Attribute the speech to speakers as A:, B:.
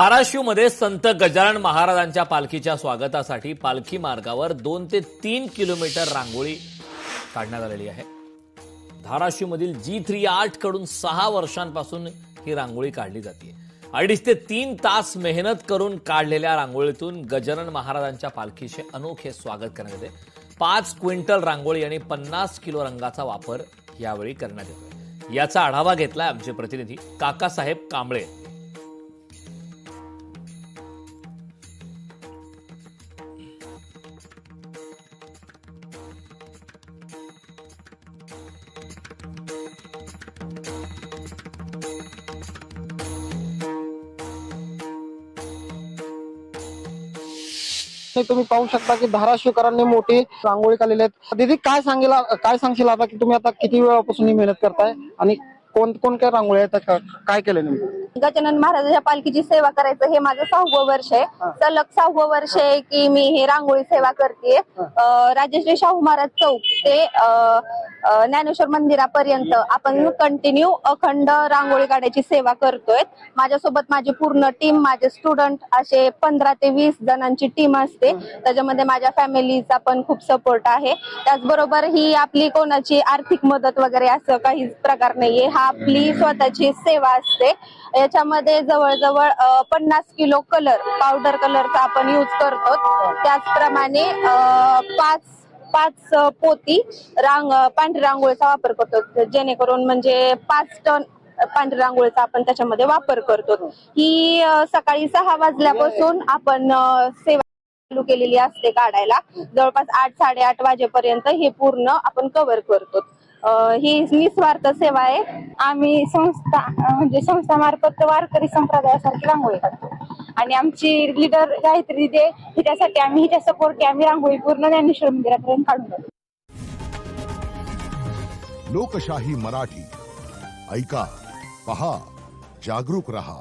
A: धाराशिवमध्ये संत गजानन महाराजांच्या पालखीच्या स्वागतासाठी पालखी मार्गावर 2 ते 3 किलोमीटर रांगोळी काढण्यात आलेली आहे। धाराशिवमधील G38 कडून 6 वर्षांपासून ही रांगोळी काढली जाते। 2.5 ते 3 तास मेहनत करून काढलेल्या रांगोळीतून गजानन महाराजांच्या पालखीचे अनोखे स्वागत करण्यात येते। 5 क्विंटल रांगोळी आणि 50 किलो रंगाचा वापर यावेळी करण्यात येतो। याचा आढावा घेतलाय आमचे प्रतिनिधी काकासाहेब कांबळे।
B: तुम्ही पाहू शकता की धाराशिवकरांनी मोठी रांगोळी काढलेली आहेत। दीदी काय सांगशील आता की तुम्ही आता किती वेळापासून ही मेहनत करताय आणि कोणत्या रांगोळी आहेत, काय केलं नेमकं?
C: गजानन महाराजांच्या पालखीची सेवा करायचं हे माझं 6वं वर्ष आहे। सलग 6वं वर्ष आहे की मी हे रांगोळी सेवा करते। राजश्री शाहू महाराज चौक ते ज्ञानेश्वर मंदिरापर्यंत आपण कंटिन्यू अखंड रांगोळी काढायची सेवा करतोय। माझ्यासोबत माझी पूर्ण टीम, माझे स्टुडंट असे 15 ते 20 जणांची टीम असते। त्याच्यामध्ये माझ्या फॅमिलीचा पण खूप सपोर्ट आहे। त्याचबरोबर ही आपली कोणाची आर्थिक मदत वगैरे असं काही प्रकार नाहीये, हा आपली स्वतःची सेवा असते। याच्यामध्ये जवळजवळ 50 किलो पावडर कलरचा आपण यूज करतो। त्याचप्रमाणे 5 पोती पांढरी रांगोळीचा वापर करतो, जेणेकरून म्हणजे 5 टन पांढरी रांगोळीचा आपण त्याच्यामध्ये वापर करतो। ही सकाळी 6 वाजल्यापासून आपण सेवा चालू केलेली असते काढायला। जवळपास 8-8:30 वाजेपर्यंत हे पूर्ण आपण कव्हर करतो। ही निस्वार्थ सेवा आहे।
D: आम्ही संस्थामार्फत वारकरी संप्रदायासारखी रांगोळी काढतो आणि आमची लीडर गायत्री दे हिच्यासाठी आम्ही हिच्या सपोर्ट आम्ही रांगोळी पूर्ण ज्ञानेश्वर मंदिरापर्यंत काढून जातो।
E: लोकशाही मराठी ऐका, पहा, जागरूक रहा।